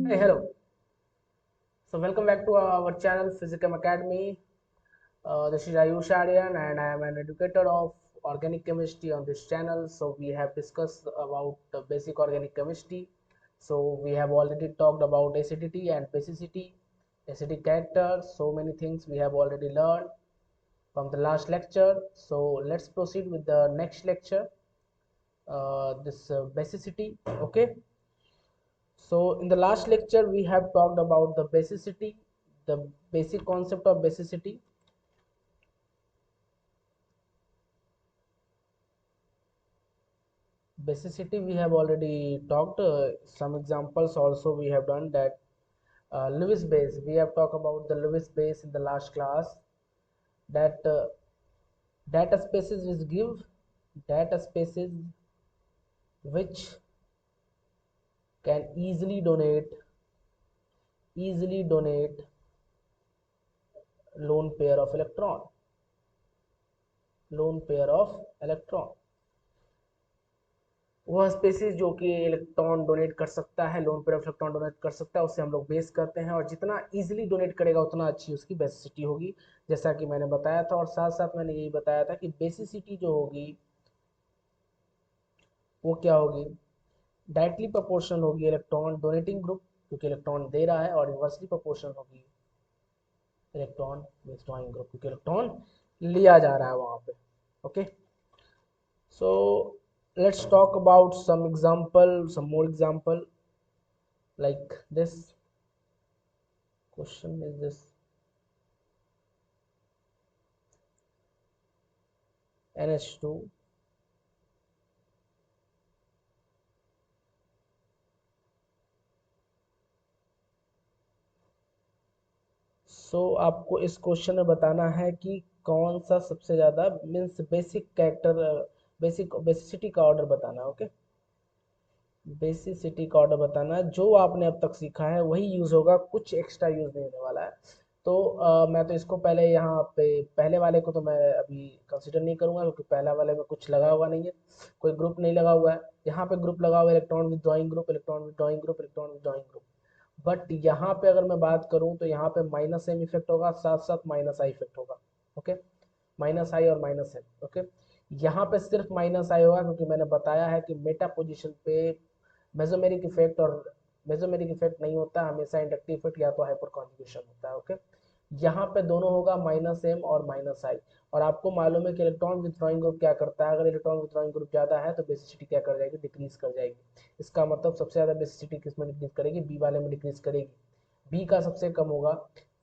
Hey, hello. So welcome back to our channel Physicum Academy. This is Ayush Aryan and I am an educator of organic chemistry on this channel. So we have discussed about basic organic chemistry. So we have already talked about acidity and basicity, acidic character, so many things we have already learned from the last lecture. So let's proceed with the next lecture, this basicity. Okay. So in the last lecture, we have talked about the basicity, the basic concept of basicity. Basicity we have already talked. Some examples also we have done that. Lewis base. We have talked about the Lewis base in the last class. That data spaces which give data spaces which can easily donate lone pair of electron. Lone pair of electron. वह spaces जो कि electron donate कर सकता है, lone pair of electron donate कर सकता है, उससे हम लोग बेस करते हैं, और जितना इजीली डोनेट करेगा उतना अच्छी उसकी बेसिसिटी होगी, जैसा कि मैंने बताया था। और साथ साथ मैंने यही बताया था कि बेसिसिटी जो होगी वो क्या होगी, डायरेक्टली प्रोपोर्शनल होगी इलेक्ट्रॉन डोनेटिंग ग्रुप, क्योंकि इलेक्ट्रॉन दे रहा है, और इनवर्सली प्रोपोर्शनल होगी इलेक्ट्रॉन विथड्रॉइंग ग्रुप, क्योंकि इलेक्ट्रॉन लिया जा रहा है वहां पे। Okay, so let's talk about some more example like this question is this NH2 आपको इस क्वेश्चन में बताना है कि कौन सा सबसे ज्यादा मीन्स बेसिक कैरेक्टर, बेसिसिटी का ऑर्डर बताना है। ओके, बेसिसिटी का ऑर्डर बताना है। जो आपने अब तक सीखा है वही यूज होगा, कुछ एक्स्ट्रा यूज नहीं होने वाला है। तो मैं तो इसको पहले यहाँ पे पहले वाले को तो मैं अभी कंसिडर नहीं करूंगा, क्योंकि पहला वाले में कुछ लगा हुआ नहीं है, कोई ग्रुप नहीं लगा हुआ है। यहाँ पे ग्रुप लगा हुआ है electron withdrawing group, electron withdrawing group, electron withdrawing group. But यहाँ पे अगर मैं बात करूँ तो यहाँ पे माइनस एम इफेक्ट होगा, साथ साथ माइनस आई इफेक्ट होगा। ओके, माइनस आई और माइनस एम। ओके, यहाँ पे सिर्फ माइनस आई होगा, क्योंकि मैंने बताया है कि मेटा पोजिशन पे मेसोमेरिक इफेक्ट और मेसोमेरिक इफेक्ट नहीं होता, हमेशा इंडक्टिव इफेक्ट या तो हाइपर कॉन्जुगेशन होता है। ओके, यहाँ पे दोनों होगा माइनस एम और माइनस आई। और आपको मालूम है कि इलेक्ट्रॉन विथड्रॉइंग ग्रुप क्या करता है, अगर इलेक्ट्रॉन विथड्रॉइंग ग्रुप ज्यादा है तो बेसिसिटी क्या कर जाएगी, डिक्रीज कर जाएगी। इसका मतलब सबसे ज्यादा बेसिसिटी किस में डिक्रीज करेगी, बी वाले में डिक्रीज करेगी। बी का सबसे कम होगा,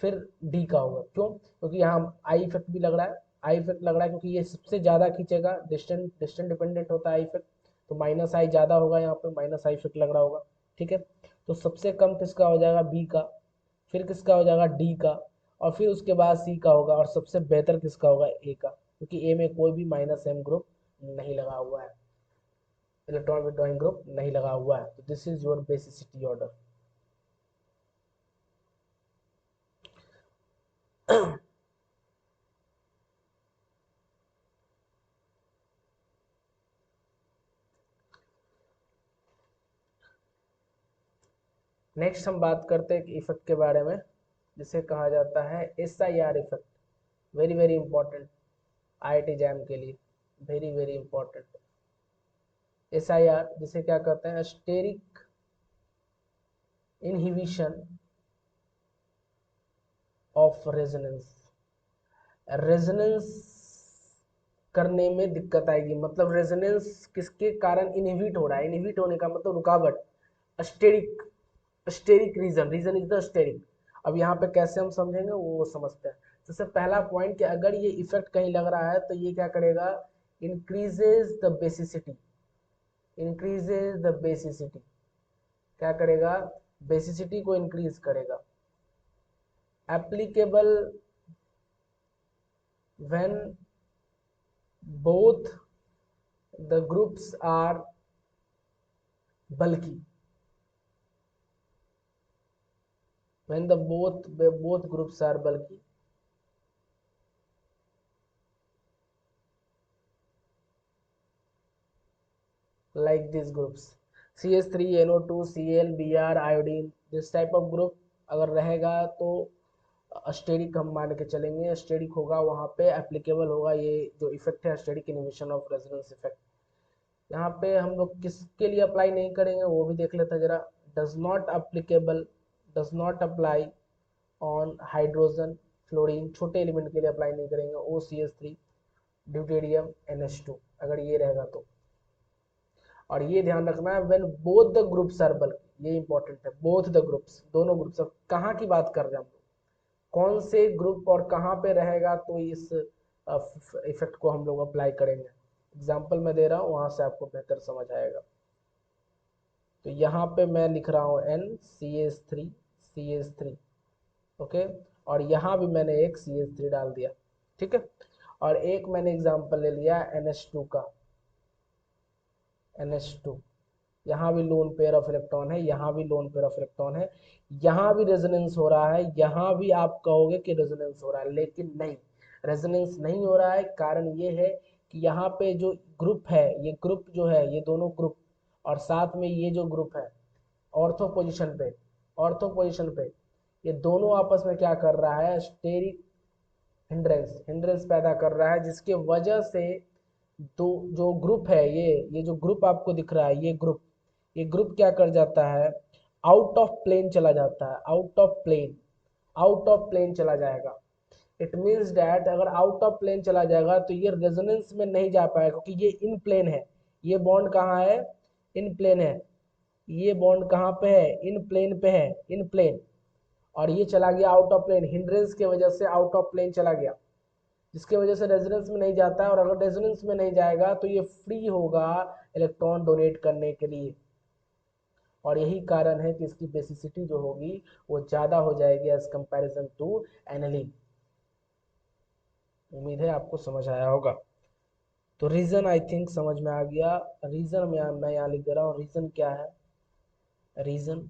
फिर डी का होगा। क्यों? क्योंकि यहाँ आई इफेक्ट भी लग रहा है, आई इफेक्ट लग रहा है क्योंकि ये सबसे ज्यादा खींचेगा, डिस्टेंट डिस्टेंट डिपेंडेंट होता है आई इफेक्ट, तो माइनस आई ज्यादा होगा, यहाँ पे माइनस आई इफेक्ट लग रहा होगा। ठीक है, तो सबसे कम किसका हो जाएगा, बी का, फिर किसका हो जाएगा, डी का, और फिर उसके बाद सी का होगा, और सबसे बेहतर किसका होगा, ए का, क्योंकि ए में कोई भी माइनस एम ग्रुप नहीं लगा हुआ है, इलेक्ट्रॉन विथड्रॉइंग ग्रुप नहीं लगा हुआ है। तो this is your basicity order. Next हम बात करते हैं इफेक्ट के बारे में, जिसे कहा जाता है SIR effect. Very very important, IIT jam के लिए वेरी वेरी इंपॉर्टेंट। SIR जिसे क्या कहते हैं, steric inhibition of resonance. Resonance करने में दिक्कत आएगी, मतलब रेजोनेंस किसके कारण इनहिबिट हो रहा है, इनहिबिट होने का मतलब रुकावट, steric, steric reason, reason is the steric. अब यहाँ पे कैसे हम समझेंगे वो समझते हैं। सबसे पहला पॉइंट कि अगर ये इफेक्ट कहीं लग रहा है तो ये क्या करेगा, increases the basicity, increases the basicity, क्या करेगा, बेसिसिटी को इंक्रीज करेगा। Applicable when both the groups are bulky, when the both groups are bulky, like these groups, CH3NO2 Cl Br iodine, this type of group अगर रहेगा तो steric हम मान के चलेंगे, स्टेरिक होगा, वहाँ पे एप्लीकेबल होगा ये जो इफेक्ट है steric inhibition of resonance effect. यहाँ पे हम लोग किसके लिए अप्लाई नहीं करेंगे वो भी देख लेते हैं जरा। Does not applicable, does not apply on hydrogen fluorine, छोटे एलिमेंट के लिए अप्लाई नहीं करेंगे, OCH3 ड्यूटेरियम NH2 अगर ये रहेगा तो। और ये ध्यान रखना है when both the groups are bulk, ये इंपॉर्टेंट है, बोथ द ग्रुप्स, दोनों ग्रुप्स। अब कहाँ की बात कर रहे हैं हम लोग, कौन से ग्रुप और कहाँ पे रहेगा तो इस इफेक्ट को हम लोग अप्लाई करेंगे। एग्जाम्पल मैं दे रहा हूँ, वहां से आपको बेहतर समझ आएगा। तो यहाँ पे मैं लिख रहा हूँ NCH3 ओके, और यहाँ भी मैंने एक CH3 डाल दिया, ठीक है। और एक मैंने एग्जाम्पल ले लिया NH2 का, NH2, यहाँ भी लोन पेयर ऑफ इलेक्ट्रॉन है, यहाँ भी लोन पेयर ऑफ इलेक्ट्रॉन है, यहाँ भी रेजोनेंस हो रहा है, यहाँ भी आप कहोगे कि रेजोनेंस हो रहा है, लेकिन नहीं, रेजोनेंस नहीं हो रहा है। कारण ये है कि यहाँ पे जो ग्रुप है, ये ग्रुप जो है, ये दोनों ग्रुप और साथ में ये जो ग्रुप है ऑर्थो पोजिशन पे, ऑर्थो पोजिशन पे ये दोनों आपस में क्या कर रहा है, स्टेरिक हिंड्रेंस, हिंड्रेंस पैदा कर रहा है, जिसके वजह से दो जो ग्रुप है, ये जो ग्रुप आपको दिख रहा है, ये ग्रुप क्या कर जाता है, आउट ऑफ प्लेन चला जाता है, out of plane, out of plane चला जाएगा। इट मीन्स डैट अगर आउट ऑफ प्लेन चला जाएगा तो ये रेजोनेंस में नहीं जा पाएगा, क्योंकि ये इन प्लेन है, ये बॉन्ड कहाँ है, इन प्लेन है, ये बॉन्ड कहाँ पे है, इन प्लेन पे है, इन प्लेन, और ये चला गया आउट ऑफ प्लेन, हिंड्रेंस के वजह से आउट ऑफ प्लेन चला गया, जिसके वजह से रेजोनेंस में नहीं जाता है। और अगर रेजोनेंस में नहीं जाएगा तो ये फ्री होगा इलेक्ट्रॉन डोनेट करने के लिए, और यही कारण है कि इसकी बेसिसिटी जो होगी वो ज़्यादा हो जाएगी एज कंपैरिजन टू एनिलीन। उम्मीद है आपको समझ आया होगा। तो रीज़न आई थिंक समझ में आ गया। रीज़न मैं यहाँ लिख दे रहा हूँ, रीज़न क्या है, reason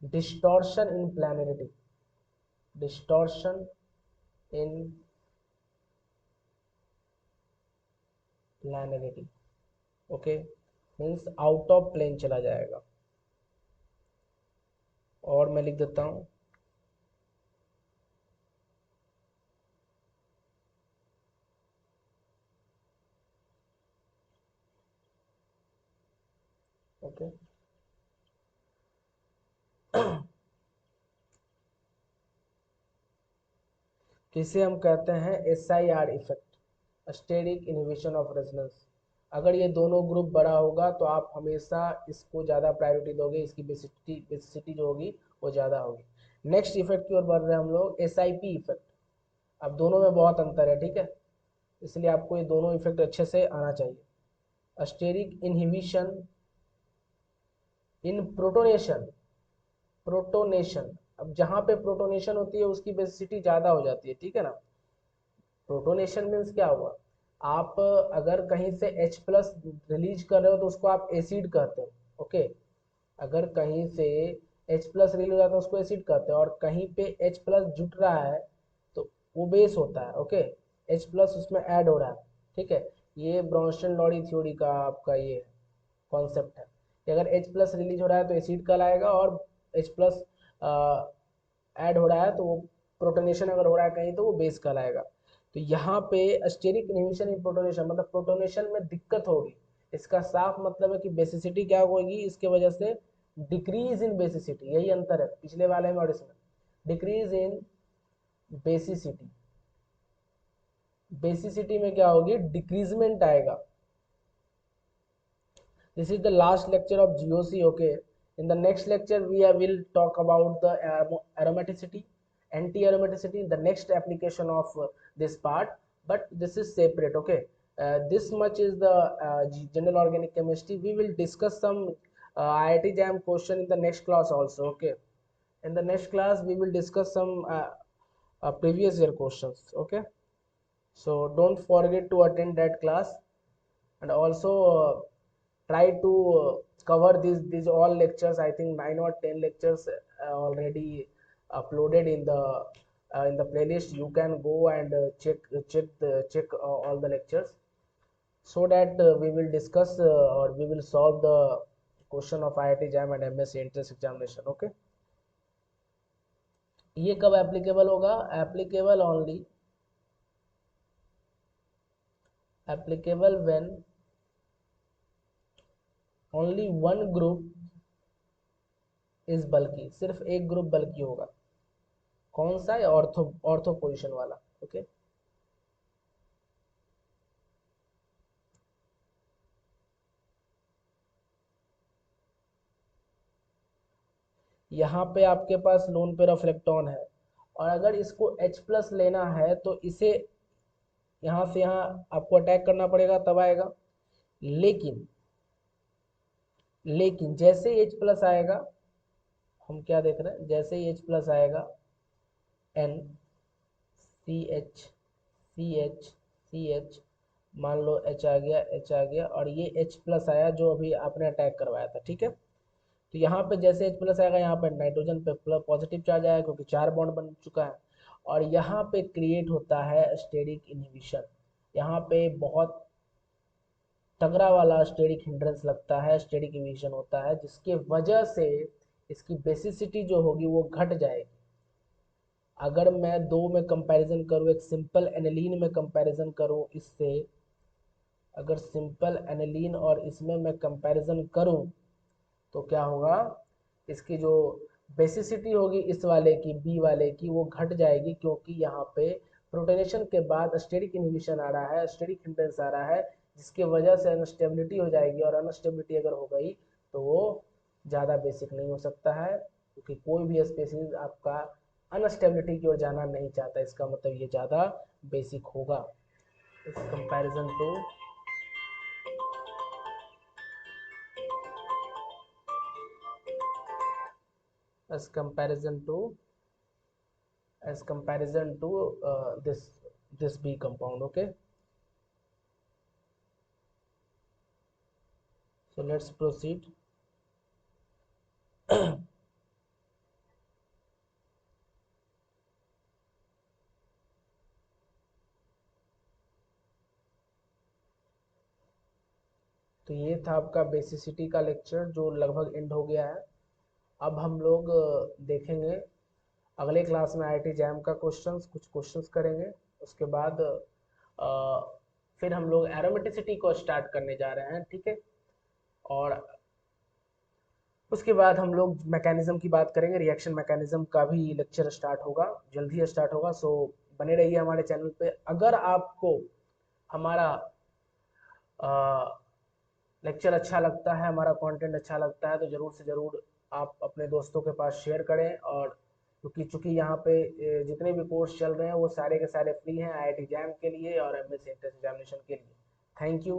distortion in planarity, distortion in planarity, okay, means out of plane चला जाएगा। और मैं लिख देता हूँ, ओके किसे हम कहते हैं SIR effect, steric inhibition of resonance. अगर ये दोनों ग्रुप बड़ा होगा तो आप हमेशा इसको ज़्यादा प्रायोरिटी दोगे, इसकी बेसिसिटी जो होगी वो ज़्यादा होगी। नेक्स्ट इफेक्ट की ओर बढ़ रहे हैं हम लोग, SIP इफेक्ट। अब दोनों में बहुत अंतर है, ठीक है, इसलिए आपको ये दोनों इफेक्ट अच्छे से आना चाहिए। स्टेरिक इनहिबिशन इन प्रोटोनेशन, प्रोटोनेशन, अब जहाँ पे प्रोटोनेशन होती है उसकी बेसिसिटी ज़्यादा हो जाती है, ठीक है ना। प्रोटोनेशन मीन्स क्या हुआ, आप अगर कहीं से H+ रिलीज कर रहे हो तो उसको आप एसिड कहते हो, ओके। अगर कहीं से H+ रिलीज हो जाता है उसको एसिड कहते हैं, और कहीं पे H+ जुट रहा है तो वो बेस होता है, ओके, H+ उसमें ऐड हो रहा है, ठीक है। ये ब्रॉन्स्टन लॉरी थ्योरी का आपका ये कॉन्सेप्ट है कि अगर H+ रिलीज हो रहा है तो एसिड कहलाएगा, और H+ ऐड हो रहा है तो वो प्रोटोनेशन अगर हो रहा है कहीं तो वो बेस कहलाएगा। तो यहाँ पे स्टेरिक इनहिबिशन इन प्रोटोनेशन मतलब प्रोटोनेशन में दिक्कत होगी, इसका साफ मतलब है कि बेसिसिटी क्या होगी इसके वजह से, डिक्रीज इन बेसिसिटी, यही अंतर है पिछले वाले में और इसमें, डिक्रीज इन बेसिसिटी, बेसिसिटी में क्या होगी, डिक्रीजमेंट आएगा। This is the last lecture of GOC. Okay. In the next lecture, will talk about the aromaticity, anti-aromaticity, the next application of this part. But this is separate. Okay. This much is the general organic chemistry. We will discuss some IIT JAM question in the next class also. Okay. In the next class, we will discuss some previous year questions. Okay. So don't forget to attend that class, and also try to cover these all lectures. I think 9 or 10 lectures already uploaded in the playlist. You can go and check all the lectures, so that we will discuss or we will solve the question of IIT jam and MSc entrance examination. Okay, ये कब applicable होगा? Applicable only applicable when only one group is बल्कि, सिर्फ एक group बल्कि होगा। कौन सा है? ऑर्थो पोजीशन वाला। ओके, यहाँ पे आपके पास लोन पेयर ऑफ इलेक्ट्रॉन है, और अगर इसको H+ लेना है तो इसे यहाँ से यहाँ आपको अटैक करना पड़ेगा, तब आएगा। लेकिन जैसे H+ आएगा, हम क्या देख रहे हैं, जैसे ही H+ आएगा NCH मान लो H आ गया, और ये H+ आया जो अभी आपने अटैक करवाया था, ठीक है। तो यहाँ पे जैसे H+ आएगा, यहाँ पे नाइट्रोजन पे पॉजिटिव चार्ज आएगा क्योंकि 4 बॉन्ड बन चुका है, और यहाँ पे क्रिएट होता है स्टेरिक इनहिबिशन। यहाँ पे बहुत तगड़ा वाला स्टेरिक हिंड्रेंस लगता है, स्टेरिक इनहिबिशन होता है, जिसके वजह से इसकी बेसिसिटी जो होगी वो घट जाएगी। अगर मैं दो में कंपैरिजन करूँ, एक सिंपल एनिलीन में कंपैरिजन करूँ इससे, अगर सिंपल एनिलीन और इसमें मैं कंपैरिजन करूँ तो क्या होगा, इसकी जो बेसिसिटी होगी इस वाले की, बी वाले की, वो घट जाएगी, क्योंकि यहाँ पे प्रोटोनेशन के बाद स्टेरिक इनहिबिशन आ रहा है, स्टेरिक हिंड्रेंस आ रहा है, जिसकी वजह से अनस्टेबिलिटी हो जाएगी, और अनस्टेबिलिटी अगर हो गई तो वो ज़्यादा बेसिक नहीं हो सकता है, क्योंकि कोई भी स्पेसीज आपका अनस्टेबिलिटी की ओर जाना नहीं चाहता, इसका मतलब ये ज़्यादा बेसिक होगा। इस comparison to as comparison to this B compound. Okay, so let's proceed. तो ये था आपका बेसिसिटी का लेक्चर जो लगभग एंड हो गया है। अब हम लोग देखेंगे अगले क्लास में IIT जैम का कुछ क्वेश्चंस करेंगे। उसके बाद फिर हम लोग एरोमेटिसिटी को स्टार्ट करने जा रहे हैं, ठीक है। और उसके बाद हम लोग मैकेनिज्म की बात करेंगे, रिएक्शन मैकेनिज्म का भी लेक्चर स्टार्ट होगा, जल्द ही स्टार्ट होगा। सो बने रहिए हमारे चैनल पे। अगर आपको हमारा लेक्चर अच्छा लगता है, हमारा कंटेंट अच्छा लगता है, तो ज़रूर से ज़रूर आप अपने दोस्तों के पास शेयर करें। और क्योंकि चूँकि यहाँ पे जितने भी कोर्स चल रहे हैं वो सारे के सारे फ्री हैं IIT जैम के लिए और MS एंट्रेंस एग्जामिनेशन के लिए। Thank you.